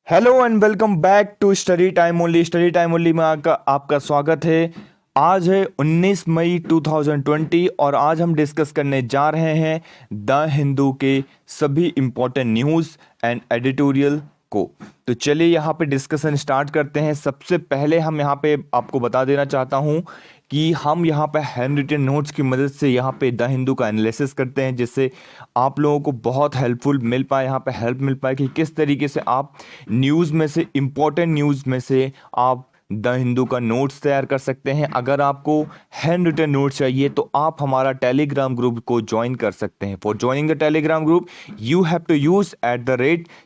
Hello and welcome back to study time only. Study time only में आपका स्वागत है। आज है 19 मई 2020 और आज हम डिस्कस करने जा रहे हैं द हिंदू के सभी इंपॉर्टेंट न्यूज़ एंड एडिटोरियल को। तो चलिए यहाँ पे डिस्कशन स्टार्ट करते हैं। सबसे पहले हम यहाँ पे आपको बता देना चाहता हूँ कि हम यहाँ पे हैंड रिटन नोट्स की मदद से यहाँ पे द हिंदू का एनालिसिस करते हैं, जिससे आप लोगों को बहुत हेल्पफुल मिल पाए, यहाँ पे हेल्प मिल पाए कि किस तरीके से आप न्यूज़ में से इंपॉर्टेंट न्यूज़ में से आप द हिंदू का नोट्स तैयार कर सकते हैं। अगर आपको हैंड रिटन नोट्स चाहिए तो आप हमारा टेलीग्राम ग्रुप को ज्वाइन कर सकते हैं। For joining the Telegram group you have to use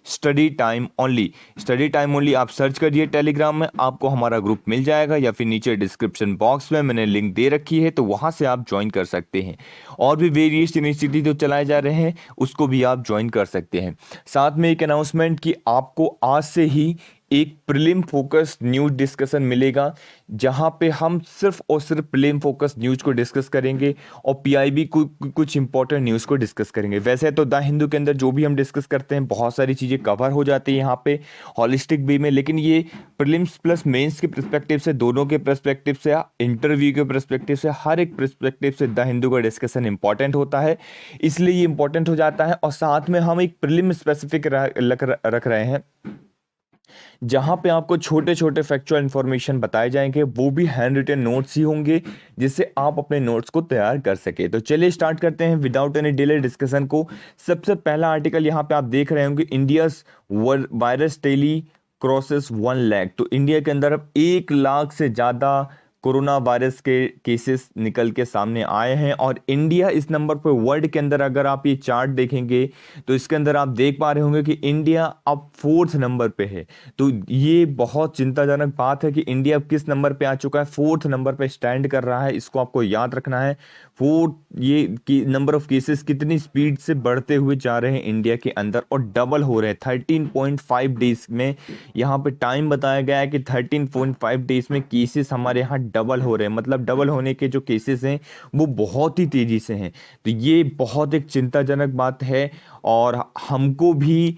@study time only. Study time only आप सर्च करिए टेलीग्राम में, आपको हमारा ग्रुप मिल जाएगा, या फिर नीचे डिस्क्रिप्शन बॉक्स में मैंने लिंक दे रखी है, तो वहां से आप ज्वाइन कर सकते हैं। और भी वेरियस इनिशिएटिव जो चलाए जा रहे हैं उसको भी आप ज्वाइन कर सकते हैं। साथ में एक अनाउंसमेंट कि आपको आज से ही एक प्रीलिम फोकस न्यूज़ डिस्कशन मिलेगा, जहां पे हम सिर्फ और सिर्फ प्रीलिम फोकस न्यूज़ को डिस्कस करेंगे और पीआईबी कुछ इंपॉर्टेंट न्यूज़ को डिस्कस करेंगे। वैसे तो द हिंदू के अंदर जो भी हम डिस्कस करते हैं बहुत सारी चीज़ें कवर हो जाती है यहाँ पे हॉलिस्टिक वे में, लेकिन ये प्रीलिम्स प्लस मेंस के पर्सपेक्टिव से, दोनों के पर्सपेक्टिव से, इंटरव्यू के पर्सपेक्टिव से, हर एक पर्सपेक्टिव से द हिंदू का डिस्कशन इंपॉर्टेंट होता है, इसलिए ये इंपॉर्टेंट हो जाता है। और साथ में हम एक प्रीलिम स्पेसिफिक रख रहे हैं, जहां पे आपको छोटे छोटे फैक्चुअल इंफॉर्मेशन बताए जाएंगे, वो भी हैंड रिटन नोट्स ही होंगे, जिससे आप अपने नोट्स को तैयार कर सके। तो चलिए स्टार्ट करते हैं विदाउट एनी डिले डिस्कशन को। सबसे पहला आर्टिकल यहां पे आप देख रहे होंगे, India's virus tally crosses 1 lakh. तो इंडिया के अंदर अब 1 लाख से ज़्यादा कोरोना वायरस के केसेस निकल के सामने आए हैं, और इंडिया इस नंबर पर वर्ल्ड के अंदर, अगर आप ये चार्ट देखेंगे तो इसके अंदर आप देख पा रहे होंगे कि इंडिया अब 4th नंबर पे है। तो ये बहुत चिंताजनक बात है कि इंडिया अब किस नंबर पे आ चुका है, 4th नंबर पे स्टैंड कर रहा है। इसको आपको याद रखना है। ये नंबर ऑफ केसेस कितनी स्पीड से बढ़ते हुए जा रहे हैं इंडिया के अंदर, और डबल हो रहे हैं 13.5 डेज में। यहाँ पे टाइम बताया गया है कि 13.5 डेज में केसेस हमारे यहाँ डबल हो रहे हैं। मतलब डबल होने के जो केसेस हैं वो बहुत ही तेजी से हैं। तो ये बहुत एक चिंताजनक बात है, और हमको भी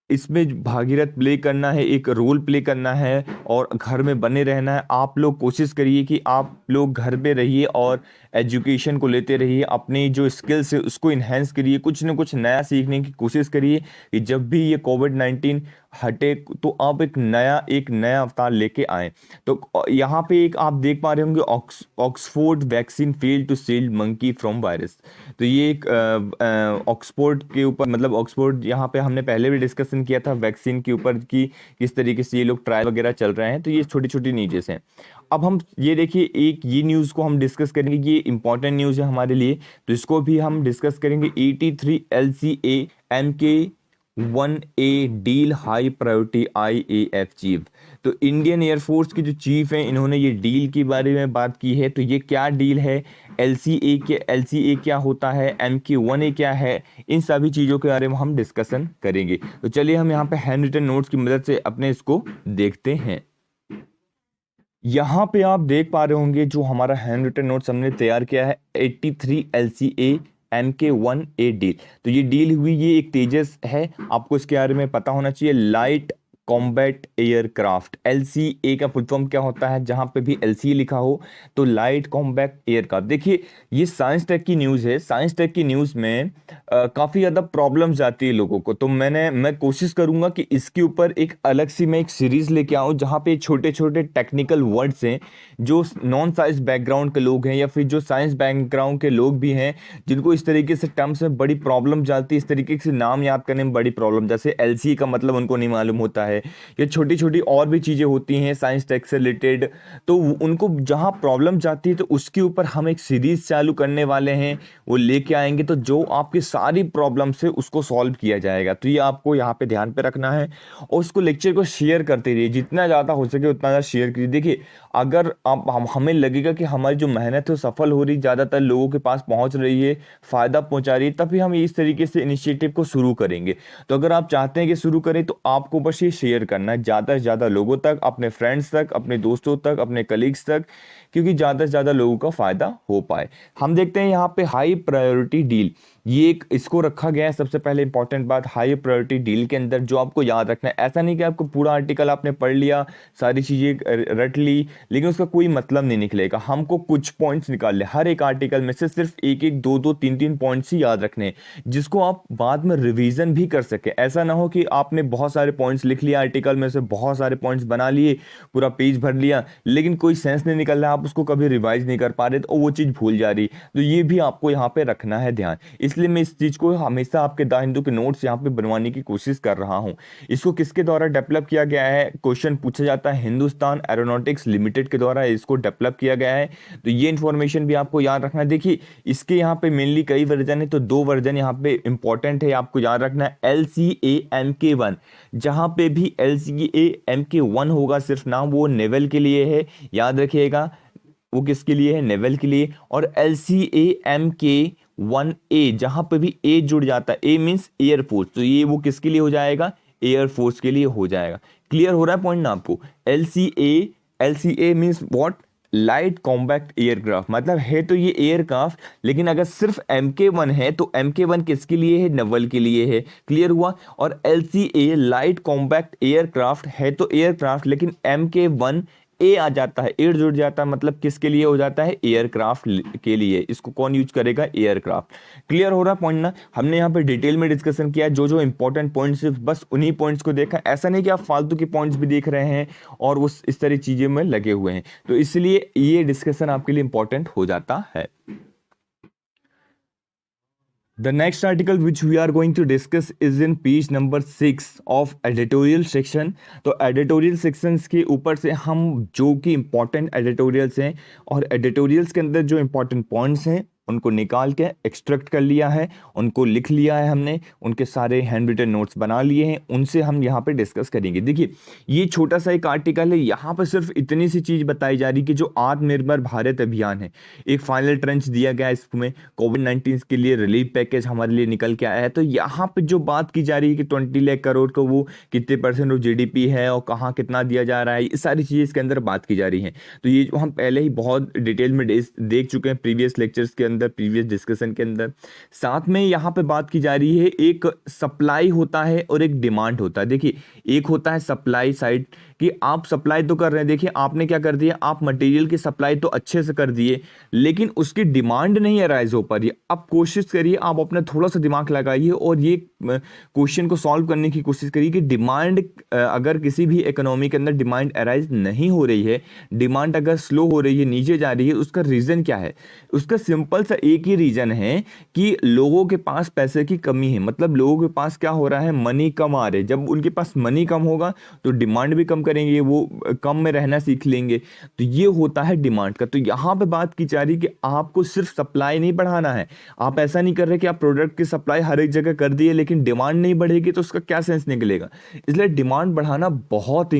इसमें भागीरथ प्ले करना है, एक रोल प्ले करना है, और घर में बने रहना है। आप लोग कोशिश करिए कि आप लोग घर पे रहिए और एजुकेशन को लेते रहिए, अपनी जो स्किल्स है उसको इन्हेंस करिए, कुछ ना कुछ नया सीखने की कोशिश करिए कि जब भी ये कोविड-19 हटे तो आप एक नया अवतार लेके आए। तो यहाँ पे एक आप देख पा रहे होंगे, Oxford vaccine fail to shield monkey from virus. तो ये एक ऑक्सफोर्ड के ऊपर, मतलब ऑक्सफोर्ड, यहाँ पे हमने पहले भी डिस्कशन किया था वैक्सीन के ऊपर कि किस तरीके से ये लोग ट्रायल वगैरह चल रहे हैं। तो ये छोटी छोटी न्यूज़ हैं। अब हम ये देखिए, एक ये न्यूज़ को हम डिस्कस करेंगे कि ये इंपॉर्टेंट न्यूज़ है हमारे लिए, तो इसको भी हम डिस्कस करेंगे। 83 LCA MK1A deal high priority IAF chief. तो इंडियन एयरफोर्स के जो चीफ हैं, इन्होंने ये डील के बारे में बात की है। तो ये क्या डील है, LCA क्या होता है, MK1A क्या है, इन सभी चीज़ों के बारे में हम डिस्कशन करेंगे। तो चलिए हम यहाँ पे हैंड रिटन नोट्स की मदद से अपने इसको देखते हैं। यहाँ पे आप देख पा रहे होंगे जो हमारा हैंड रिटन नोट्स हमने तैयार किया है, 83 LCA MK1A डील। तो ये डील हुई, ये एक तेजस है, आपको इसके बारे में पता होना चाहिए। लाइट कॉम्बैट एयरक्राफ्ट, LCA का फुल फॉर्म क्या होता है, जहां पे भी LCA लिखा हो तो लाइट कॉम्बैट एयरक्राफ्ट। देखिए ये साइंस टेक की न्यूज़ है। साइंस टेक की न्यूज़ में काफ़ी ज़्यादा प्रॉब्लम्स आती है लोगों को, तो मैं कोशिश करूंगा कि इसके ऊपर एक अलग सी मैं एक सीरीज़ लेके आऊँ, जहाँ पे छोटे छोटे टेक्निकल वर्ड्स हैं, जो नॉन साइंस बैकग्राउंड के लोग हैं या फिर जो साइंस बैकग्राउंड के लोग भी हैं, जिनको इस तरीके से टर्म्स में बड़ी प्रॉब्लम जाती है, इस तरीके से नाम याद करने में बड़ी प्रॉब्लम, जैसे LCA का मतलब उनको नहीं मालूम होता है, या छोटी छोटी और भी चीज़ें होती हैं साइंस टेक से रिलेटेड। तो उनको जहाँ प्रॉब्लम जाती है तो उसके ऊपर हम एक सीरीज चालू करने वाले हैं, वो लेके आएंगे, तो जो आपकी सारी प्रॉब्लम से उसको सॉल्व किया जाएगा। तो ये आपको यहाँ पे ध्यान पे रखना है, और उसको लेक्चर को शेयर करते रहिए, जितना ज़्यादा हो सके उतना ज़्यादा शेयर कीजिए। देखिए अगर हमें लगेगा कि हमारी जो मेहनत है वो सफल हो रही, ज़्यादातर लोगों के पास पहुँच रही है, फ़ायदा पहुँचा रही है, तभी हम इस तरीके से इनिशिएटिव को शुरू करेंगे। तो अगर आप चाहते हैं कि शुरू करें तो आपको बस ये शेयर करना है ज़्यादा से ज़्यादा लोगों तक, अपने फ्रेंड्स तक, अपने दोस्तों तक, अपने कलीग्स तक, क्योंकि ज़्यादा से ज़्यादा लोगों का फ़ायदा हो पाए। हम देखते हैं यहाँ पे हाई प्रायोरिटी डील, ये एक इसको रखा गया है। सबसे पहले इंपॉर्टेंट बात, हाई प्रायोरिटी डील के अंदर जो आपको याद रखना है, ऐसा नहीं कि आपको पूरा आर्टिकल आपने पढ़ लिया, सारी चीज़ें रट ली, लेकिन उसका कोई मतलब नहीं निकलेगा। हमको कुछ पॉइंट्स निकालने, हर एक आर्टिकल में से सिर्फ एक एक दो दो तीन तीन पॉइंट्स ही याद रखने, जिसको आप बाद में रिवीजन भी कर सके। ऐसा ना हो कि आपने बहुत सारे पॉइंट्स लिख लिया आर्टिकल में से, बहुत सारे पॉइंट्स बना लिए, पूरा पेज भर लिया, लेकिन कोई सेंस नहीं निकल रहा, आप उसको कभी रिवाइज नहीं कर पा रहे, तो वो चीज़ भूल जा रही। तो ये भी आपको यहाँ पे रखना है ध्यान। इसलिए मैं इस चीज़ को हमेशा आपके द हिंदू के नोट्स यहाँ पे बनवाने की कोशिश कर रहा हूँ। इसको किसके द्वारा डेवलप किया गया है, क्वेश्चन पूछा जाता है, हिंदुस्तान एरोनॉटिक्स लिमिटेड के द्वारा इसको डेवलप किया गया है। तो ये इन्फॉर्मेशन भी आपको याद रखना है। देखिए इसके यहाँ पे मेनली कई वर्जन है, तो दो वर्जन यहाँ पे इंपॉर्टेंट है, आपको याद रखना है। LCA-MK1, जहाँ पे भी LCA-MK1 होगा सिर्फ नाम, वो नेवल के लिए है, याद रखिएगा वो किसके लिए है, नेवल के लिए। और LCA-MK1A, जहां पे भी ए जुड़ जाता है, ए मींस एयरफोर्स, तो ये वो किसके लिए हो जाएगा, एयरफोर्स के लिए हो जाएगा। क्लियर हो रहा है पॉइंट ना आपको। LCA means what, light combat aircraft, मतलब है तो ये एयरक्राफ्ट, लेकिन अगर सिर्फ MK1 है तो MK1 किसके लिए है, नेवल के लिए है। क्लियर हुआ। और LCA लाइट कॉम्बैक्ट एयरक्राफ्ट है तो एयरक्राफ्ट, लेकिन MK1 ए आ जाता है, एयर जुड़ जाता है, मतलब किसके लिए हो जाता है, एयरक्राफ्ट के लिए। इसको कौन यूज करेगा, एयरक्राफ्ट। क्लियर हो रहा पॉइंट ना। हमने यहाँ पे डिटेल में डिस्कशन किया, जो जो इंपॉर्टेंट पॉइंट्स, बस उन्हीं पॉइंट्स को देखा। ऐसा नहीं कि आप फालतू के पॉइंट्स भी देख रहे हैं और उस इस तरह चीजें में लगे हुए हैं, तो इसलिए ये डिस्कशन आपके लिए इंपॉर्टेंट हो जाता है। The next article which we are going to discuss is in page number 6 of editorial section। तो editorial sections के ऊपर से हम जो कि important editorials हैं और editorials के अंदर जो important points हैं उनको निकाल के एक्सट्रैक्ट कर लिया है, उनको लिख लिया है हमने, उनके सारे हैंड रिटन नोट्स बना लिए हैं, उनसे हम यहाँ पे डिस्कस करेंगे। देखिए ये छोटा सा एक आर्टिकल है, यहाँ पर सिर्फ इतनी सी चीज़ बताई जा रही कि जो आत्मनिर्भर भारत अभियान है, एक फाइनल ट्रंच दिया गया इसमें, कोविड-19 के लिए रिलीफ पैकेज हमारे लिए निकल के आया है। तो यहाँ पे जो बात की जा रही है कि 20 लाख करोड़ को वो कितने % ऑफ GDP है और कहाँ कितना दिया जा रहा है, ये सारी चीज़ें इसके अंदर बात की जा रही हैं। तो ये जो हम पहले ही बहुत डिटेल में देख चुके हैं प्रीवियस लेक्चर्स के अंदर, प्रीवियस डिस्कशन के अंदर। साथ में यहाँ पे बात की जा रही है, एक सप्लाई होता है और एक डिमांड होता है। देखिए एक होता है सप्लाई साइड कि आप सप्लाई तो कर रहे हैं, देखिए आपने क्या कर दिया, आप मटेरियल की सप्लाई तो अच्छे से कर दिए, लेकिन उसकी डिमांड नहीं अराइज हो पा रही है। अब कोशिश करिए, आप अपना थोड़ा सा दिमाग लगाइए और ये क्वेश्चन को सॉल्व करने की कोशिश करिए कि डिमांड, अगर किसी भी इकोनॉमी के अंदर डिमांड अराइज नहीं हो रही है, डिमांड अगर स्लो हो रही है, नीचे जा रही है, उसका रीज़न क्या है। उसका सिंपल सा एक ही रीज़न है कि लोगों के पास पैसे की कमी है। मतलब लोगों के पास क्या हो रहा है, मनी कम आ रहे। जब उनके पास मनी कम होगा तो डिमांड भी कम करेंगे, वो कम में रहना सीख लेंगे। तो ये होता है डिमांड का। तो यहाँ पे बात की जा रही कि आपको सिर्फ सप्लाई नहीं बढ़ाना है। आप ऐसा नहीं कर रहे कि आप प्रोडक्ट की सप्लाई हर एक जगह कर दिए लेकिन डिमांड नहीं बढ़ेगी, तो उसका क्या सेंस निकलेगा। इसलिए डिमांड बढ़ाना बहुत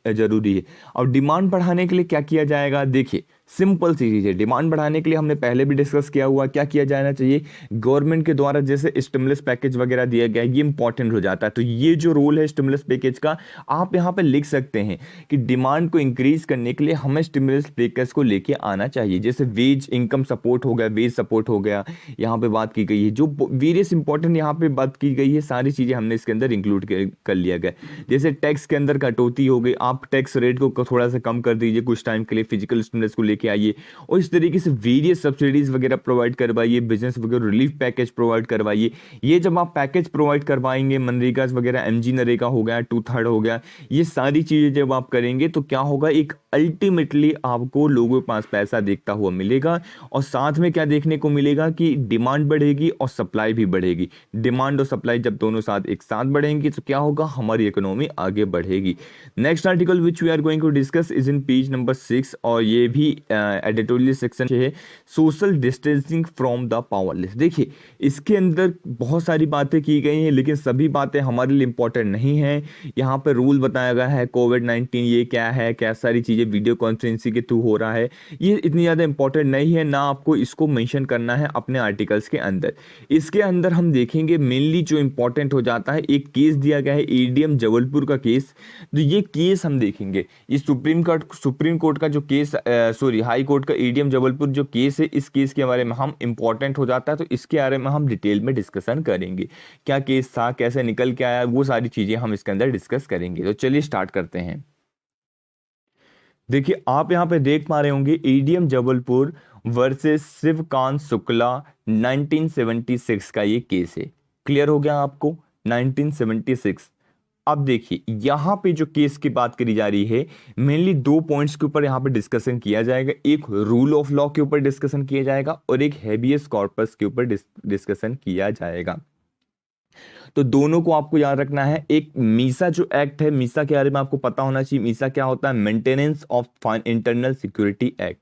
जरूरी है। और डिमांड बढ़ाने के लिए क्या किया जाएगा, देखिए सिंपल सी चीज़ है। डिमांड बढ़ाने के लिए हमने पहले भी डिस्कस किया हुआ, क्या किया जाना चाहिए, गवर्नमेंट के द्वारा जैसे स्टिमुलस पैकेज वगैरह दिया गया, ये इंपॉर्टेंट हो जाता है। तो ये जो रोल है स्टिमुलस पैकेज का, आप यहाँ पे लिख सकते हैं कि डिमांड को इंक्रीज करने के लिए हमें स्टिमुलस पैकेज को लेके आना चाहिए। जैसे वेज इनकम सपोर्ट हो गया, वेज सपोर्ट हो गया, यहाँ पे बात की गई है। जो वेरियस इंपॉर्टेंट यहाँ पे बात की गई है, सारी चीज़ें हमने इसके अंदर इंक्लूड कर लिया गया। जैसे टैक्स के अंदर कटौती हो गई, आप टैक्स रेट को थोड़ा सा कम कर दीजिए कुछ टाइम के लिए, फिजिकल स्टिमुलस को लेके आइए, और इस तरीके से वेरियस सब्सिडीज वगैरह प्रोवाइड करवाइए, बिजनेस वगैरह रिलीफ पैकेज प्रोवाइड करवाइए। ये जब आप पैकेज प्रोवाइड करवाएंगे, मनरेगा वगैरह, MG नरेगा हो गया, 2/3 हो गया, ये सारी चीजें जब आप करेंगे तो क्या होगा, एक अल्टीमेटली आपको लोगों के पास पैसा देखता हुआ मिलेगा। और साथ में क्या देखने को मिलेगा कि डिमांड बढ़ेगी और सप्लाई भी बढ़ेगी। डिमांड और सप्लाई जब दोनों साथ एक साथ बढ़ेंगी तो क्या होगा, हमारी इकोनॉमी आगे बढ़ेगी। Next article which we are going to discuss is in page number 6, और ये भी एडिटोरियल सेक्शन है, social distancing from the powerless. देखिए इसके अंदर बहुत सारी बातें की गई हैं, लेकिन सभी बातें हमारे लिए इंपॉर्टेंट नहीं है। यहाँ पर रूल बताया गया है, कोविड-19 ये क्या है, क्या सारी चीज़ें वीडियो कॉन्फ्रेंसिंग के थ्रू हो रहा है, ये इतनी ज़्यादा इंपॉर्टेंट नहीं है, ना आपको इसको मेंशन करना है अपने आर्टिकल्स के अंदर। इसके अंदर हम देखेंगे मेनली जो इंपॉर्टेंट हो जाता है, एक केस दिया गया है ADM जबलपुर का केस। तो ये केस हम देखेंगे, ये सुप्रीम कोर्ट का जो केस, सॉरी हाई कोर्ट का एडीएम जबलपुर जो केस है, इस केस के बारे में हम इंपॉर्टेंट हो जाता है तो इसके बारे में हम डिटेल में डिस्कशन करेंगे। क्या केस था, कैसे निकल के आया, वो सारी चीजें हम इसके अंदर डिस्कस करेंगे। तो चलिए स्टार्ट करते हैं। देखिए आप यहाँ पे देख पा रहे होंगे एडीएम जबलपुर वर्सेस शिवकांत शुक्ला 1976 का ये केस है। क्लियर हो गया आपको? 1976। अब देखिए यहाँ पे जो केस की बात करी जा रही है, मेनली दो पॉइंट्स के ऊपर यहाँ पे डिस्कशन किया जाएगा। एक रूल ऑफ लॉ के ऊपर डिस्कशन किया जाएगा और एक हेबियस कॉर्पस के ऊपर डिस्कशन किया जाएगा। तो दोनों को आपको याद रखना है। एक मीसा जो एक्ट है, मीसा के बारे में आपको पता होना चाहिए। मीसा क्या होता है? Maintenance of internal security act.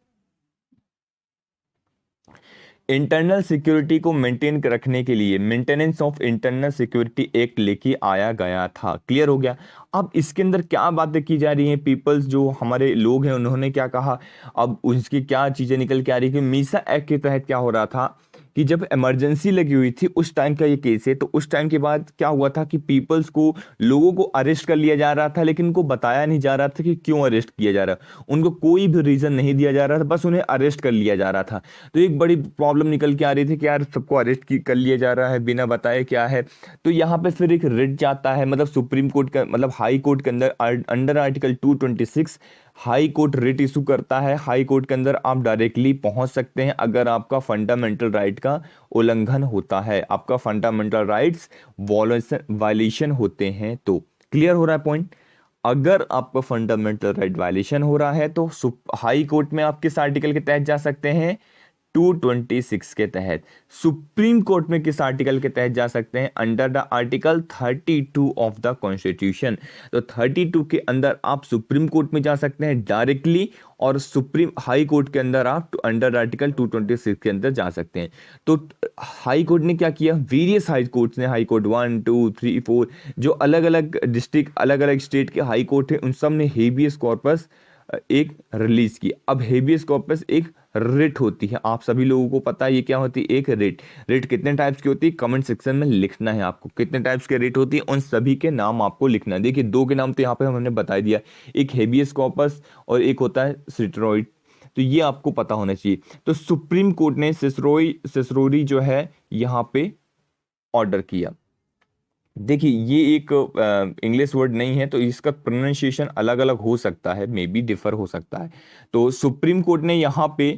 Internal security को मेंटेन रखने के लिए maintenance of internal security act लेके आया गया था। क्लियर हो गया? अब इसके अंदर क्या बातें की जा रही हैं, पीपल्स जो हमारे लोग हैं उन्होंने क्या कहा, अब उसकी क्या चीजें निकल के आ रही है कि मीसा एक्ट के तहत क्या हो रहा था कि जब इमरजेंसी लगी हुई थी उस टाइम का ये केस है। तो उस टाइम के बाद क्या हुआ था कि पीपल्स को, लोगों को अरेस्ट कर लिया जा रहा था, लेकिन उनको बताया नहीं जा रहा था कि क्यों अरेस्ट किया जा रहा है। उनको कोई भी रीजन नहीं दिया जा रहा था, बस उन्हें अरेस्ट कर लिया जा रहा था। तो एक बड़ी प्रॉब्लम निकल के आ रही थी कि यार सबको अरेस्ट कर लिया जा रहा है बिना बताए क्या है। तो यहाँ पे फिर एक रिट जाता है, मतलब सुप्रीम कोर्ट का, मतलब हाई कोर्ट के अंदर under article 226 high court writ issue करता है। हाई कोर्ट के अंदर आप डायरेक्टली पहुंच सकते हैं अगर आपका फंडामेंटल राइट का उल्लंघन होता है, आपका फंडामेंटल राइट्स वायलेशन होते हैं। तो क्लियर हो रहा है पॉइंट? अगर आपका फंडामेंटल राइट वायलेशन हो रहा है तो हाई कोर्ट में आप किस आर्टिकल के तहत जा सकते हैं? 226 के तहत। सुप्रीम कोर्ट में किस आर्टिकल के तहत जा सकते हैं? Under the article 32 of the constitution. तो 32 के अंदर आप सुप्रीम कोर्ट में जा सकते हैं डायरेक्टली, और सुप्रीम हाई कोर्ट के अंदर आप अंडर आर्टिकल 226 के अंदर जा सकते हैं। तो हाई कोर्ट ने क्या किया, वेरियस हाई कोर्ट्स ने, हाई कोर्ट 1 2 3 4 जो अलग अलग डिस्ट्रिक्ट, अलग अलग स्टेट के हाई कोर्ट है, उन सब ने हेबियस कॉर्पस एक रिलीज की। अब हेबियस कॉर्पस एक रिट होती है, आप सभी लोगों को पता है ये क्या होती है, एक रिट। रिट कितने टाइप्स की होती है कमेंट सेक्शन में लिखना है आपको, कितने टाइप्स के रिट होती है उन सभी के नाम आपको लिखना है। देखिए दो के नाम तो यहाँ पे हमने बता दिया, एक हेबियस कॉर्पस और एक होता है सिट्रॉइड। तो ये आपको पता होना चाहिए। तो सुप्रीम कोर्ट ने सिसरोरी जो है यहाँ पे ऑर्डर किया। देखिए ये एक इंग्लिश वर्ड नहीं है तो इसका प्रोनाउंसिएशन अलग अलग हो सकता है, मे बी डिफर हो सकता है। तो सुप्रीम कोर्ट ने यहाँ पे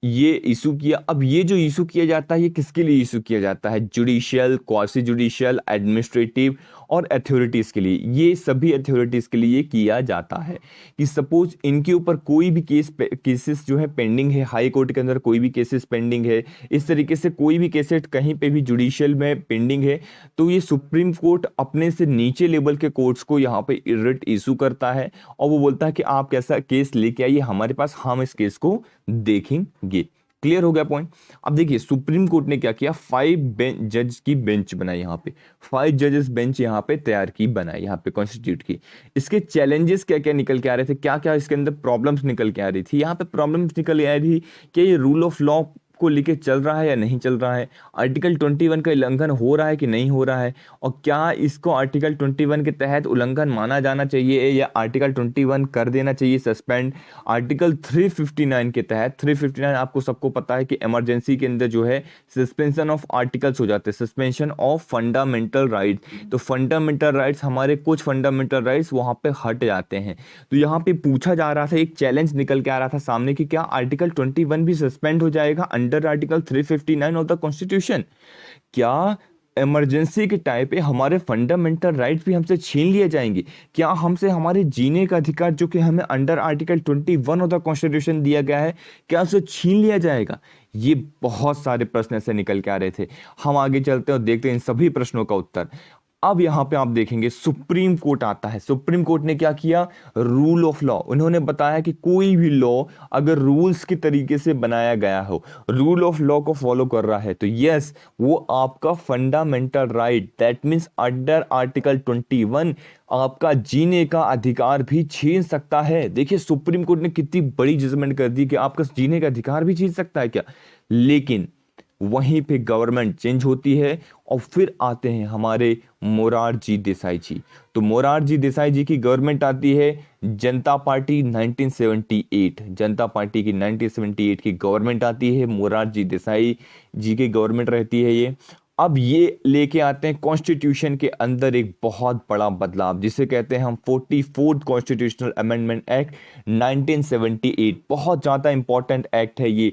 ये इशू किया। अब ये जो इशू किया जाता है ये किसके लिए इशू किया जाता है? जुडिशियल, क्वासी जुडिशियल, एडमिनिस्ट्रेटिव और अथॉरिटीज के लिए। ये सभी अथॉरिटीज के लिए किया जाता है कि सपोज इनके ऊपर कोई भी केसेस जो है पेंडिंग है, हाई कोर्ट के अंदर कोई भी केसेस पेंडिंग है, इस तरीके से कोई भी केसेस कहीं पे भी जुडिशियल में पेंडिंग है, तो ये सुप्रीम कोर्ट अपने से नीचे लेवल के कोर्ट्स को यहाँ पे रिट इशू करता है और वो बोलता है कि आप कैसा केस लेके आइए हमारे पास, हम इस केस को देखेंगे। क्लियर हो गया पॉइंट? अब देखिए सुप्रीम कोर्ट ने क्या किया, 5 जज की बेंच बनाई, यहाँ पे 5 जजेस बेंच यहाँ पे तैयार की, बनाई यहाँ पे कॉन्स्टिट्यूट की। इसके चैलेंजेस क्या क्या निकल के आ रहे थे, क्या क्या इसके अंदर प्रॉब्लम्स निकल के आ रही थी? यहाँ पे प्रॉब्लम्स निकल के आ रही थी कि ये रूल ऑफ लॉ को लेके चल रहा है या नहीं चल रहा है, आर्टिकल 21 का उल्लंघन हो रहा है कि नहीं हो रहा है, और क्या इसको आर्टिकल 21 के तहत उल्लंघन माना जाना चाहिए या आर्टिकल 21 कर देना चाहिए सस्पेंड। आर्टिकल 359 के तहत, 359 आपको सबको पता है कि इमरजेंसी के अंदर जो है सस्पेंशन ऑफ आर्टिकल्स हो जाते हैं, सस्पेंशन ऑफ फंडामेंटल राइट। तो फंडामेंटल राइट्स, हमारे कुछ फंडामेंटल राइट्स वहां पे हट जाते हैं। तो यहाँ पे पूछा जा रहा था, एक चैलेंज निकल के आ रहा था सामने कि क्या आर्टिकल 21 भी सस्पेंड हो जाएगा under article 359 of the constitution? क्या इमरजेंसी के टाइम पे हमारे फंडामेंटल राइट्स भी हमसे छीन लिए जाएंगे? क्या हमसे हमारे जीने का अधिकार जो कि हमें under article 21 of the constitution दिया गया है, क्या उसे छीन लिया जाएगा? ये बहुत सारे प्रश्न ऐसे निकल के आ रहे थे। हम आगे चलते हैं और देखते हैं इन सभी प्रश्नों का उत्तर। अब यहां पे आप देखेंगे सुप्रीम कोर्ट आता है। सुप्रीम कोर्ट ने क्या किया, रूल ऑफ लॉ, उन्होंने बताया कि कोई भी लॉ अगर रूल्स के तरीके से बनाया गया हो, रूल ऑफ लॉ को फॉलो कर रहा है, तो यस वो आपका fundamental right, that means under article 21 आपका जीने का अधिकार भी छीन सकता है। देखिए सुप्रीम कोर्ट ने कितनी बड़ी जजमेंट कर दी कि आपका जीने का अधिकार भी छीन सकता है क्या। लेकिन वहीं पे गवर्नमेंट चेंज होती है और फिर आते हैं हमारे मोरारजी देसाई जी। तो मोरारजी देसाई जी की गवर्नमेंट आती है जनता पार्टी 1978, जनता पार्टी की 1978 की गवर्नमेंट आती है, मोरारजी देसाई जी की गवर्नमेंट रहती है ये। अब ये लेके आते हैं कॉन्स्टिट्यूशन के अंदर एक बहुत बड़ा बदलाव, जिसे कहते हैं हम 44th कॉन्स्टिट्यूशनल अमेंडमेंट एक्ट 1978। बहुत ज़्यादा इंपॉर्टेंट एक्ट है ये,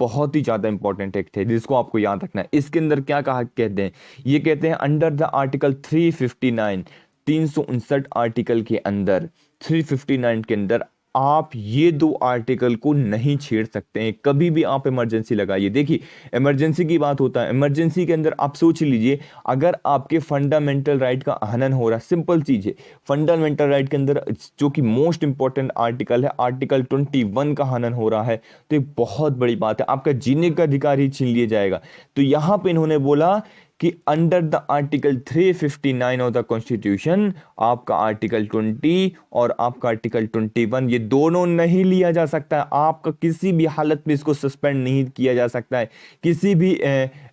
बहुत ही ज़्यादा इंपॉर्टेंट एक्ट है जिसको आपको याद रखना है। इसके अंदर क्या कहा कहते हैं, ये कहते हैं अंडर द आर्टिकल 359, 359 आर्टिकल के अंदर, 359 के अंदर आप ये दो आर्टिकल को नहीं छेड़ सकते हैं। कभी भी आप इमरजेंसी लगाइए, देखिए इमरजेंसी की बात होता है, इमरजेंसी के अंदर आप सोच लीजिए अगर आपके फंडामेंटल राइट का हनन हो रहा है, सिंपल चीज है, फंडामेंटल राइट के अंदर जो कि मोस्ट इंपॉर्टेंट आर्टिकल है, आर्टिकल 21 का हनन हो रहा है, तो एक बहुत बड़ी बात है, आपका जीने का अधिकार ही छीन लिया जाएगा। तो यहां पर इन्होंने बोला कि under the article 359 of the constitution आपका आर्टिकल 20 और आपका आर्टिकल 21 ये दोनों नहीं लिया जा सकता है। आपका किसी भी हालत में इसको सस्पेंड नहीं किया जा सकता है। किसी भी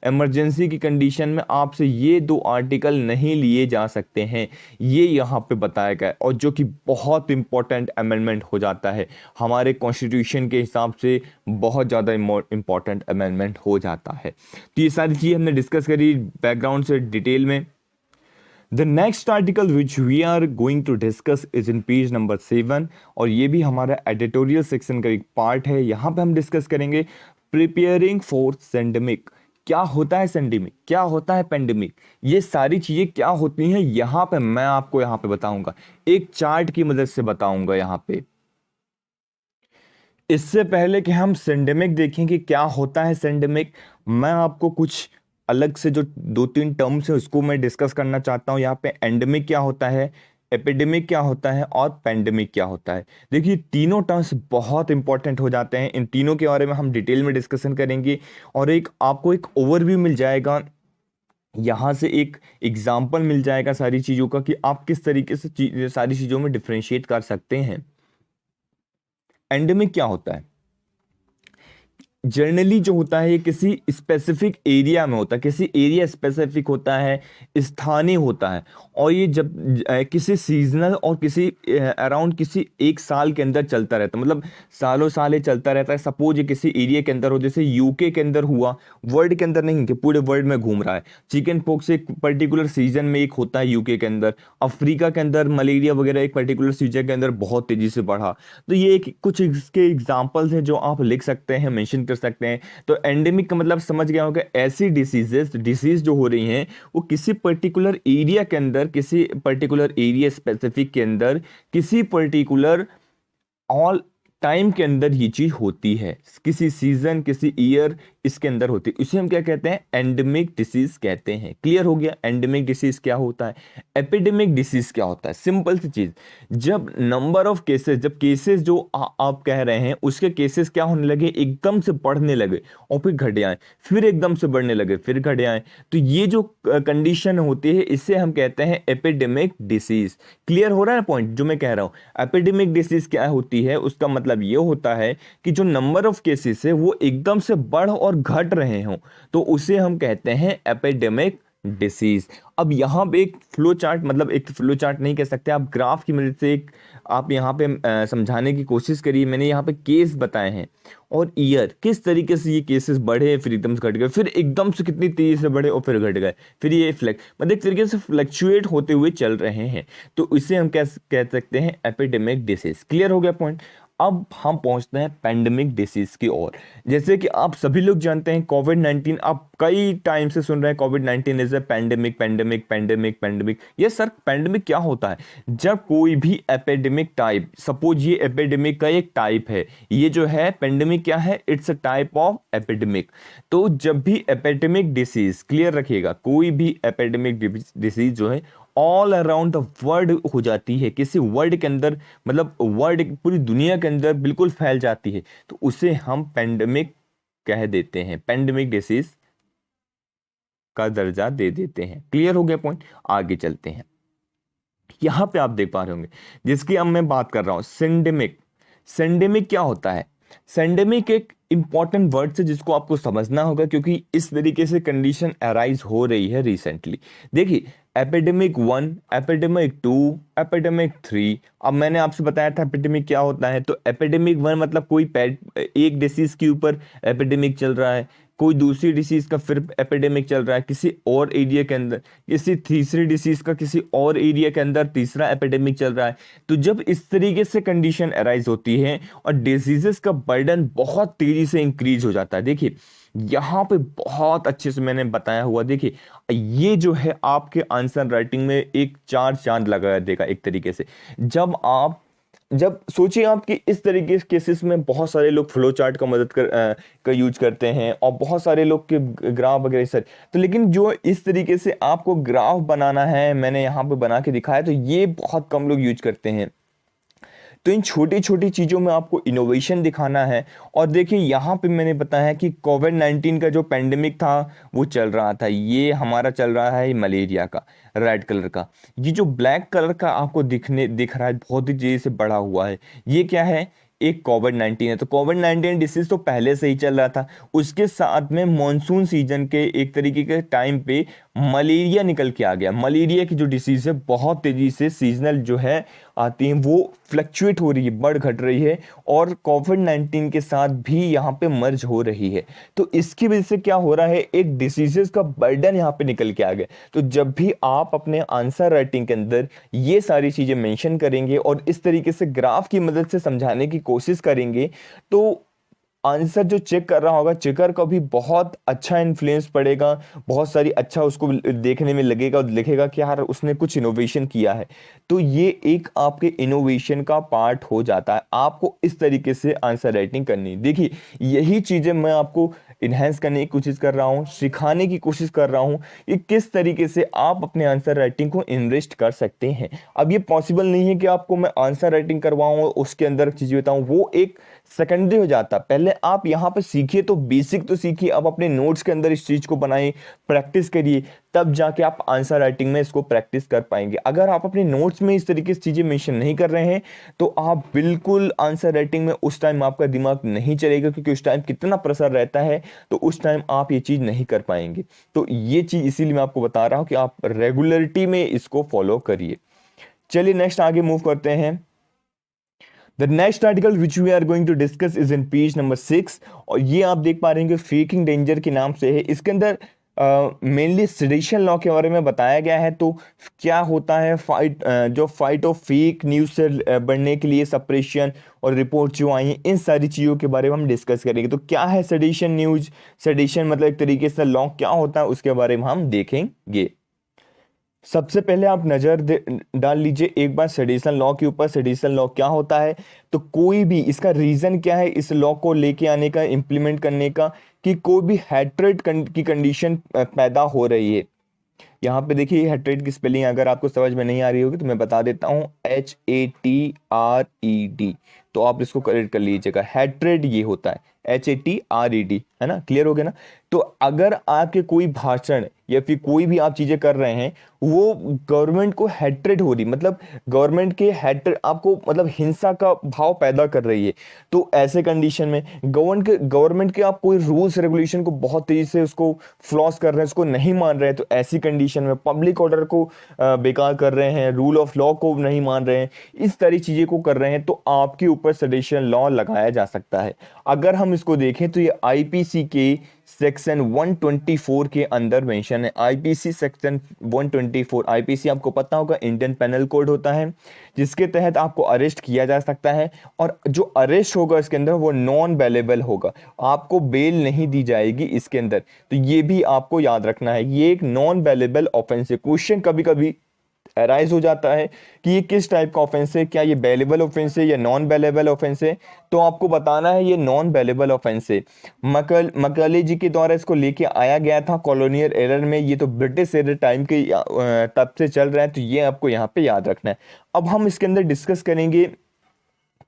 इमरजेंसी की कंडीशन में आपसे ये दो आर्टिकल नहीं लिए जा सकते हैं, ये यहाँ पे बताया गया है, और जो कि बहुत इंपॉर्टेंट अमेंडमेंट हो जाता है हमारे कॉन्स्टिट्यूशन के हिसाब से, बहुत ज़्यादा इंपॉर्टेंट अमेंडमेंट हो जाता है। तो ये सारी चीज़ें हमने डिस्कस करी बैकग्राउंड से डिटेल में। The next article which we are going to discuss is in page number 7, और ये भी हमारा एडिटोरियल सेक्शन का एक पार्ट है। यहां पे हम डिस्कस करेंगे प्रिपेयरिंग फॉर सेंडेमिक। क्या होता है सेंडेमिक, क्या होता है पेंडेमिक, ये सारी चीजें क्या होती हैं, यहां पे मैं आपको यहां पे बताऊंगा, एक चार्ट की मदद से बताऊंगा यहां पे। इससे पहले कि हम सेंडेमिक देखें कि क्या होता है सेंडेमिक, मैं आपको कुछ अलग से जो 2-3 टर्म्स है उसको मैं डिस्कस करना चाहता हूं। यहाँ पे एंडेमिक क्या होता है, एपिडेमिक क्या होता है और पेंडेमिक क्या होता है। देखिए तीनों टर्म्स बहुत इंपॉर्टेंट हो जाते हैं, इन तीनों के बारे में हम डिटेल में डिस्कशन करेंगे, और एक आपको एक ओवरव्यू मिल जाएगा, यहाँ से एक एग्जाम्पल मिल जाएगा सारी चीज़ों का कि आप किस तरीके से सारी चीज़ों में डिफ्रेंशिएट कर सकते हैं। एंडेमिक क्या होता है, जनरली जो होता है ये किसी स्पेसिफिक एरिया में होता है, किसी एरिया स्पेसिफिक होता है, स्थानीय होता है, और ये जब किसी सीजनल और किसी अराउंड किसी एक साल के अंदर चलता रहता है, मतलब सालों साल ये चलता रहता है। सपोज ये किसी एरिया के अंदर हो, जैसे यूके के अंदर हुआ, वर्ल्ड के अंदर नहीं कि पूरे वर्ल्ड में घूम रहा है। चिकन पॉक्स एक पर्टिकुलर सीजन में एक होता है यूके के अंदर, अफ्रीका के अंदर मलेरिया वगैरह एक पर्टिकुलर सीजन के अंदर बहुत तेजी से बढ़ा। तो ये एक कुछ इसके एग्जाम्पल्स हैं जो आप लिख सकते हैं, मेंशन सकते हैं। तो एंडेमिक का मतलब समझ गया होगा, ऐसी डिसीज जो हो रही हैं वो किसी पर्टिकुलर एरिया के अंदर, किसी पर्टिकुलर एरिया स्पेसिफिक के अंदर, किसी पर्टिकुलर ऑल टाइम के अंदर ये चीज होती है, किसी सीजन किसी ईयर इसके अंदर होती है, इसे हम क्या कहते हैं, एंडेमिक डिसीज कहते हैं। क्लियर हो गया एंडेमिक डिसीज क्या होता है। एपिडेमिक डिसीज क्या होता है, सिंपल सी चीज, जब नंबर ऑफ केसेस, जब केसेस जो आप कह रहे हैं उसके केसेस क्या होने लगे, एकदम से बढ़ने लगे और फिर घट आए, फिर एकदम से बढ़ने लगे फिर घट आए, तो ये जो कंडीशन होती है इसे हम कहते हैं एपिडेमिक डिसीज। क्लियर हो रहा है पॉइंट जो मैं कह रहा हूं। एपिडेमिक डिसीज क्या होती है, उसका मतलब ये होता है कि जो नंबर ऑफ केसेस है वो एकदम से बढ़ और घट रहे हों, तो उसे हम कहते हैं एपिडेमिक डिसीज। अब यहां पे एक फ्लो चार्ट, मतलब एक फ्लो चार्ट नहीं कह सकते, आप ग्राफ की मदद से एक आप यहां पे समझाने की कोशिश करिए। मैंने यहां पे केस बताए हैं और ईयर, किस तरीके से ये केसेस बढ़े फिर एकदम से घट गए, फिर एकदम से कितनी तेजी से बढ़े और फिर घट गए, फिर ये मतलब एक तरीके से फ्लक्चुएट होते हुए चल रहे हैं, तो इसे हम कह सकते हैं एपिडेमिक डिसीज। क्लियर हो गया पॉइंट। अब हम पहुंचते हैं पेंडेमिक डिसीज की ओर। जैसे कि आप सभी लोग जानते हैं कोविड-19, आप कई टाइम से सुन रहे हैं कोविड-19 is a pandemic pandemic pandemic pandemic. ये सर पेंडेमिक क्या होता है, जब कोई भी एपिडेमिक टाइप, सपोज ये एपिडेमिक का एक टाइप है, ये जो है पेंडेमिक क्या है, it's a type of epidemic. तो जब भी एपिडेमिक डिसीज, क्लियर रखिएगा, कोई भी एपिडेमिक डिसीज जो है ऑल अराउंड द वर्ल्ड हो जाती है, किसी वर्ल्ड के अंदर, मतलब वर्ल्ड पूरी दुनिया के अंदर बिल्कुल फैल जाती है, तो उसे हम पेंडेमिक कह देते हैं, पेंडेमिक डिसीज का दर्जा दे देते हैं। क्लियर हो गया पॉइंट। आगे चलते हैं, यहां पे आप देख पा रहे होंगे जिसकी अब मैं बात कर रहा हूं, सिंडेमिक। सिंडेमिक क्या होता है, सिंडेमिक एक इंपॉर्टेंट वर्ड्स है जिसको आपको समझना होगा, क्योंकि इस तरीके से कंडीशन अराइज हो रही है रिसेंटली। देखिए, एपिडेमिक 1, एपिडेमिक 2, एपिडेमिक 3। अब मैंने आपसे बताया था एपिडेमिक क्या होता है। तो एपिडेमिक 1 मतलब कोई एक डिसीज के ऊपर एपिडेमिक चल रहा है, कोई दूसरी डिसीज का फिर एपिडेमिक चल रहा है, किसी और एरिया के अंदर किसी तीसरी डिसीज का किसी और एरिया के अंदर तीसरा एपिडेमिक चल रहा है। तो जब इस तरीके से कंडीशन अराइज होती है और डिजीजेस का बर्डन बहुत तेजी से इंक्रीज हो जाता है। देखिए यहाँ पे बहुत अच्छे से मैंने बताया हुआ, देखिए ये जो है आपके आंसर राइटिंग में एक चार चांद लगा देगा एक तरीके से। जब सोचिए आप कि इस तरीके के केसेस में बहुत सारे लोग फ्लो चार्ट का का यूज करते हैं और बहुत सारे लोग के ग्राफ वगैरह सर। तो लेकिन जो इस तरीके से आपको ग्राफ बनाना है, मैंने यहाँ पे बना के दिखाया, तो ये बहुत कम लोग यूज करते हैं। तो इन छोटी छोटी चीज़ों में आपको इनोवेशन दिखाना है। और देखिए यहाँ पे मैंने बताया कि कोविड-19 का जो पेंडेमिक था वो चल रहा था, ये हमारा चल रहा है मलेरिया का, रेड कलर का। ये जो ब्लैक कलर का आपको दिख रहा है बहुत ही तेजी से बढ़ा हुआ है, ये क्या है, एक कोविड-19 है। तो कोविड-19 डिसीज तो पहले से ही चल रहा था, उसके साथ में मॉनसून सीजन के एक तरीके के टाइम पे मलेरिया निकल के आ गया। मलेरिया की जो डिसीज है बहुत तेजी से सीजनल जो है आती है, वो फ्लक्चुएट हो रही है, बढ़ घट रही है, और कोविड-19 के साथ भी यहाँ पे मर्ज हो रही है। तो इसकी वजह से क्या हो रहा है, एक डिसीजेस का बर्डन यहाँ पे निकल के आ गया। तो जब भी आप अपने आंसर राइटिंग के अंदर ये सारी चीजें मेंशन करेंगे और इस तरीके से ग्राफ की मदद से समझाने की कोशिश करेंगे, तो आंसर जो चेक कर रहा होगा, चेकर का भी बहुत अच्छा इन्फ्लुएंस पड़ेगा, बहुत सारी अच्छा उसको देखने में लगेगा और लिखेगा कि यार उसने कुछ इनोवेशन किया है। तो ये एक आपके इनोवेशन का पार्ट हो जाता है। आपको इस तरीके से आंसर राइटिंग करनी है। देखिए यही चीज़ें मैं आपको इन्हेंस करने की कोशिश कर रहा हूँ, सिखाने की कोशिश कर रहा हूँ कि किस तरीके से आप अपने आंसर राइटिंग को इनरिच कर सकते हैं। अब ये पॉसिबल नहीं है कि आपको मैं आंसर राइटिंग करवाऊँ और उसके अंदर चीज़ें बताऊँ, वो एक सेकेंडरी हो जाता। पहले आप यहाँ पे सीखिए, तो बेसिक तो सीखिए, आप अपने नोट्स के अंदर इस चीज़ को बनाइए, प्रैक्टिस करिए, तब जाके आप आंसर राइटिंग में इसको प्रैक्टिस कर पाएंगे। अगर आप अपने नोट्स में इस तरीके से चीज़ें मेंशन नहीं कर रहे हैं तो आप बिल्कुल आंसर राइटिंग में उस टाइम आपका दिमाग नहीं चलेगा, क्योंकि उस टाइम कितना प्रेशर रहता है, तो उस टाइम आप ये चीज़ नहीं कर पाएंगे। तो ये चीज़ इसीलिए मैं आपको बता रहा हूँ कि आप रेगुलरिटी में इसको फॉलो करिए। चलिए नेक्स्ट आगे मूव करते हैं। The next article which we are going to discuss is in page number 6, और ये आप देख पा रहे हैं कि फेकिंग डेंजर के नाम से है। इसके अंदर मेनली सेडिशन लॉ के बारे में बताया गया है। तो क्या होता है, फाइट ऑफ फेक न्यूज़ से बढ़ने के लिए सप्रेशन और रिपोर्ट जो आई हैं, इन सारी चीज़ों के बारे में हम डिस्कस करेंगे। तो क्या है सेडिशन न्यूज़, सेडिशन मतलब एक तरीके से लॉ क्या होता है, उसके बारे में हम देखेंगे। सबसे पहले आप नज़र डाल लीजिए एक बार सेडिशन लॉ के ऊपर। सेडिशन लॉ क्या होता है, तो कोई भी इसका रीज़न क्या है इस लॉ को लेके आने का, इम्प्लीमेंट करने का, कि कोई भी हैट्रेड की कंडीशन पैदा हो रही है। यहाँ पे देखिए हैट्रेड की स्पेलिंग अगर आपको समझ में नहीं आ रही होगी तो मैं बता देता हूँ, HATRED। तो आप इसको करेक्ट कर लीजिएगा, हैट्रेड ये होता है, HATRED, है ना, क्लियर हो गया ना। तो अगर आपके कोई भाषण या फिर कोई भी आप चीजें कर रहे हैं, वो गवर्नमेंट को हैट्रेड हो रही, मतलब गवर्नमेंट के हैट्रेड आपको मतलब हिंसा का भाव पैदा कर रही है, तो ऐसे कंडीशन में गवर्नमेंट के आप कोई रूल्स रेगुलेशन को बहुत तेजी से उसको फ्लॉस कर रहे हैं, उसको नहीं मान रहे हैं, तो ऐसी कंडीशन में पब्लिक ऑर्डर को बेकार कर रहे हैं, रूल ऑफ लॉ को नहीं मान रहे हैं, इस तरह चीजें को कर रहे हैं, तो आपके ऊपर सेडिशन लॉ लगाया जा सकता है। अगर हम इसको देखें तो ये आईपीसी के सेक्शन 124 के अंदर मेंशन है। आईपीसी सेक्शन 124, आईपीसी आपको पता होगा इंडियन पेनल कोड होता है, जिसके तहत आपको अरेस्ट किया जा सकता है, और जो अरेस्ट होगा इसके अंदर वो नॉन बेलेबल होगा, आपको बेल नहीं दी जाएगी इसके अंदर। तो ये भी आपको याद रखना है, ये एक नॉन बेलेबल ऑफेंस है। क्वेश्चन कभी कभी अराइज हो जाता है कि ये किस टाइप का ऑफेंस है, क्या ये बेलेबल ऑफेंस है या नॉन बेलेबल ऑफेंस है, तो आपको बताना है ये नॉन बेलेबल ऑफेंस है। मकले जी के द्वारा इसको लेके आया गया था कॉलोनियल एरर में, ये तो ब्रिटिश एरर टाइम के तब से चल रहा है, तो ये आपको यहाँ पे याद रखना है। अब हम इसके अंदर डिस्कस करेंगे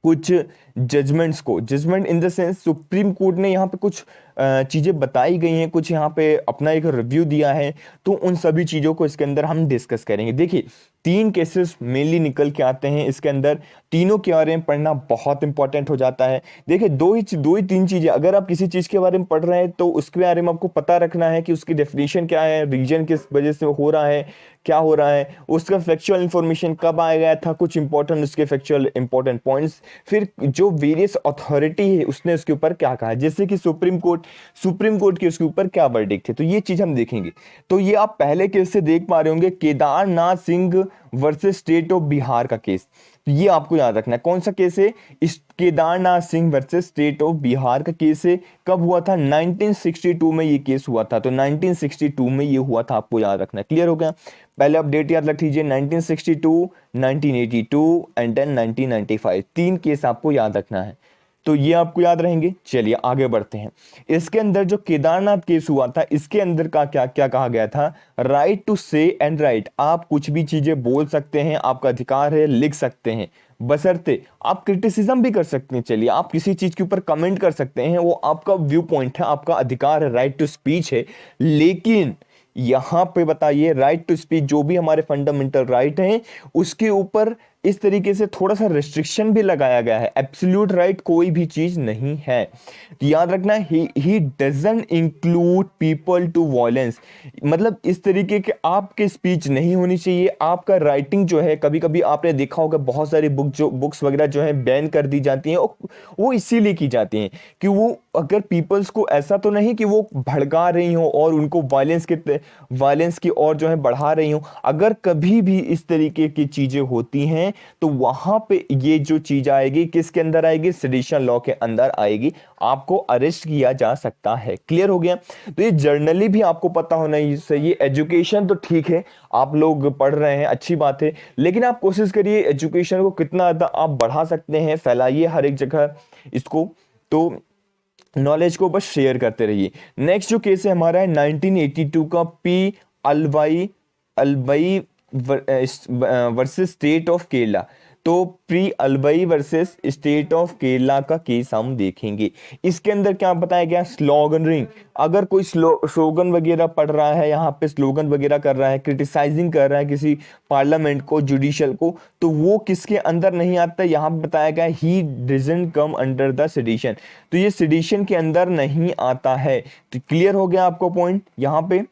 कुछ जजमेंट्स को, judgement in the sense supreme court ने यहाँ पे कुछ चीज़ें बताई गई हैं, कुछ यहाँ पे अपना एक रिव्यू दिया है, तो उन सभी चीज़ों को इसके अंदर हम डिस्कस करेंगे। देखिए 3 केसेस मेनली निकल के आते हैं इसके अंदर, तीनों के बारे में पढ़ना बहुत इंपॉर्टेंट हो जाता है। देखिए दो ही तीन चीज़ें, अगर आप किसी चीज़ के बारे में पढ़ रहे हैं तो उसके बारे में आपको पता रखना है कि उसकी डेफिनेशन क्या है, रीजन किस वजह से हो रहा है, क्या हो रहा है, उसका फैक्चुअल इंफॉर्मेशन कब आया गया था, कुछ इंपॉर्टेंट उसके फैक्चुअल इंपॉर्टेंट पॉइंट्स, फिर जो वेरियस अथॉरिटी है उसने उसके ऊपर क्या कहा, जैसे कि सुप्रीम कोर्ट के उसके ऊपर क्या वर्डिक्ट है, तो ये चीज़ हम देखेंगे। तो ये आप पहले केस से देख पा रहे होंगे, Kedarnath Singh versus state of Bihar का केस। तो ये आपको याद रखना है, कौन सा केस है, इस Kedarnath Singh versus state of Bihar का केस है। कब हुआ था, 1962 में ये केस हुआ था। तो 1962 में ये हुआ था, आपको याद रखना है। क्लियर हो गया, पहले आप डेट याद रख लीजिए, 1962, 1982 एंड देन 1995, 3 केस आपको याद रखना है। तो ये आपको याद रहेंगे। चलिए आगे बढ़ते हैं। इसके अंदर जो केदारनाथ केस हुआ था, इसके अंदर का क्या क्या कहा गया था, राइट टू से एंड राइट, आप कुछ भी चीजें बोल सकते हैं, आपका अधिकार है, लिख सकते हैं, बशर्ते आप क्रिटिसिज्म भी कर सकते हैं। चलिए आप किसी चीज के ऊपर कमेंट कर सकते हैं, वो आपका व्यू पॉइंट है, आपका अधिकार है, राइट टू स्पीच है। लेकिन यहां पे बताइए, राइट टू स्पीच जो भी हमारे फंडामेंटल राइट हैं, उसके ऊपर इस तरीके से थोड़ा सा रिस्ट्रिक्शन भी लगाया गया है। एब्सोल्यूट राइट कोई भी चीज नहीं है। तो याद रखना, he doesn't include people to violence, मतलब इस तरीके के आपके स्पीच नहीं होनी चाहिए। आपका राइटिंग जो है, कभी कभी आपने देखा होगा बहुत सारी बुक्स वगैरह जो है बैन कर दी जाती हैं, वो इसीलिए की जाती हैं कि वो अगर पीपल्स को, ऐसा तो नहीं कि वो भड़का रही हो और उनको वायलेंस की ओर जो है बढ़ा रही हो। अगर कभी भी इस तरीके की चीजें होती हैं तो वहां पे ये जो चीज आएगी, किसके अंदर आएगी, सेडिशन लॉ के अंदर आएगी, आपको अरेस्ट किया जा सकता है। क्लियर हो गया। तो ये जर्नली भी आपको पता होना चाहिए। एजुकेशन तो ठीक है, आप लोग पढ़ रहे हैं, अच्छी बात है, लेकिन आप कोशिश करिए एजुकेशन को कितना ज्यादा आप बढ़ा सकते हैं, फैलाइए हर एक जगह इसको, तो नॉलेज को बस शेयर करते रहिए। नेक्स्ट जो केस है हमारा है 1982 का, P Alavi Alavi versus state of Kerala. तो P Alavi versus state of Kerala का केस हम देखेंगे। इसके अंदर क्या बताया गया, स्लोगन रिंग, अगर कोई स्लोगन वगैरह पढ़ रहा है, यहाँ पे स्लोगन वगैरह कर रहा है, क्रिटिसाइजिंग कर रहा है किसी पार्लियामेंट को, जुडिशियल को, तो वो किसके अंदर नहीं आता, यहाँ पे बताया गया he doesn't come under the sedition, तो ये सेडिशन के अंदर नहीं आता है। तो क्लियर हो गया आपको पॉइंट यहाँ पे।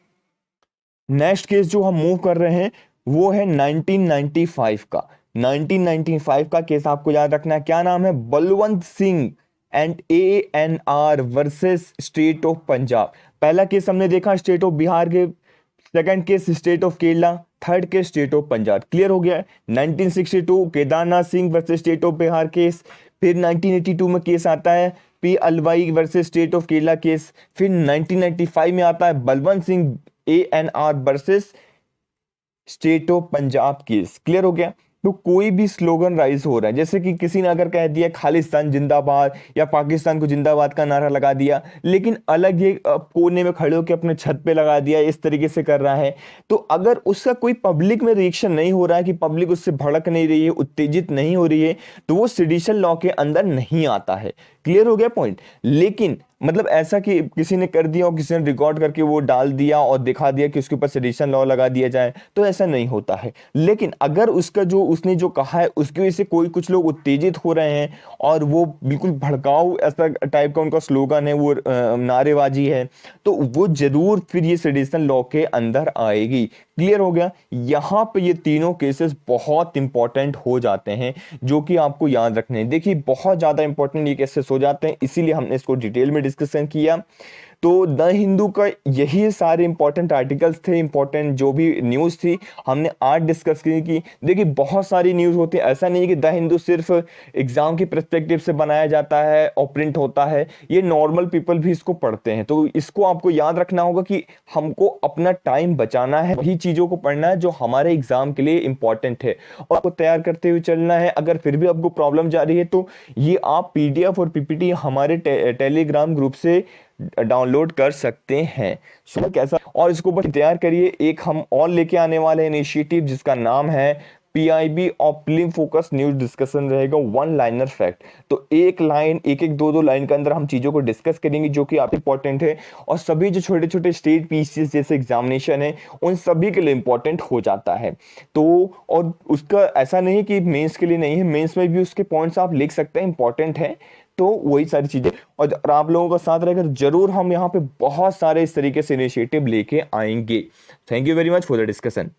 नेक्स्ट केस जो हम मूव कर रहे हैं वो है 1995 का। 1995 का केस आपको याद रखना है, क्या नाम है, Balwant Singh and ANR versus state of Punjab. पहला केस हमने देखा स्टेट ऑफ बिहार के, second case state of Kerala, third case state of Punjab. Clear हो गया है। 1962 Kedarnath Singh versus state of Bihar case, फिर 1982 में केस आता है P Alavi versus state of Kerala case, फिर 1995 में आता है Balwant Singh ANR versus state of Punjab case. Clear हो गया। तो कोई भी स्लोगन राइज हो रहा है, जैसे कि किसी ने अगर कह दिया खालिस्तान जिंदाबाद या पाकिस्तान को जिंदाबाद का नारा लगा दिया, लेकिन अलग ये कोने में खड़े होकर अपने छत पे लगा दिया, इस तरीके से कर रहा है, तो अगर उसका कोई पब्लिक में रिएक्शन नहीं हो रहा है, कि पब्लिक उससे भड़क नहीं रही है, उत्तेजित नहीं हो रही है, तो वो सेडिशन लॉ के अंदर नहीं आता है। क्लियर हो गया पॉइंट। लेकिन मतलब ऐसा कि किसी ने कर दिया और किसी ने रिकॉर्ड करके वो डाल दिया और दिखा दिया कि उसके ऊपर सेडिशन लॉ लगा दिया जाए, तो ऐसा नहीं होता है। लेकिन अगर उसका जो उसने जो कहा है उसकी वजह से कुछ लोग उत्तेजित हो रहे हैं और वो बिल्कुल भड़काऊ ऐसा टाइप का उनका स्लोगन है, वो नारेबाजी है, तो वो जरूर फिर ये सेडिशन लॉ के अंदर आएगी। क्लियर हो गया। यहाँ पे ये तीनों केसेस बहुत इंपॉर्टेंट हो जाते हैं, जो कि आपको याद रखने हैं। देखिए बहुत ज्यादा इंपॉर्टेंट ये केसेस हो जाते हैं, इसीलिए हमने इसको डिटेल में डिस्कशन किया। तो द हिंदू का यही सारे इंपॉर्टेंट आर्टिकल्स थे, इंपॉर्टेंट जो भी न्यूज़ थी हमने आज डिस्कस की। देखिए बहुत सारी न्यूज़ होती है, ऐसा नहीं है कि द हिंदू सिर्फ एग्जाम की पर्सपेक्टिव से बनाया जाता है और प्रिंट होता है, ये नॉर्मल पीपल भी इसको पढ़ते हैं। तो इसको आपको याद रखना होगा कि हमको अपना टाइम बचाना है, वही चीज़ों को पढ़ना है जो हमारे एग्जाम के लिए इंपॉर्टेंट है, और आपको तैयार करते हुए चलना है। अगर फिर भी आपको प्रॉब्लम जा रही है तो ये आप PDF और PPT हमारे टेलीग्राम ग्रुप से डाउनलोड कर सकते हैं। सो कैसा, और इसको बस तैयार करिए। एक हम और लेके आने वाले इनिशिएटिव जिसका नाम है पीआईबी और प्रीलिम फोकस न्यूज डिस्कशन रहेगा, वन लाइनर फैक्ट। तो एक लाइन, एक एक दो दो लाइन के अंदर हम चीजों को डिस्कस करेंगे जो कि आप इंपॉर्टेंट है, और सभी जो छोटे छोटे स्टेट पीसीएस जैसे एग्जामिनेशन है उन सभी के लिए इंपॉर्टेंट हो जाता है। तो और उसका ऐसा नहीं कि मेंस के लिए नहीं है, मेंस में भी उसके पॉइंट्स आप लिख सकते हैं, इंपॉर्टेंट है। तो वही सारी चीजें, और आप लोगों का साथ रहेगा तो जरूर हम यहाँ पे बहुत सारे इस तरीके से इनिशिएटिव लेके आएंगे। Thank you very much for the discussion.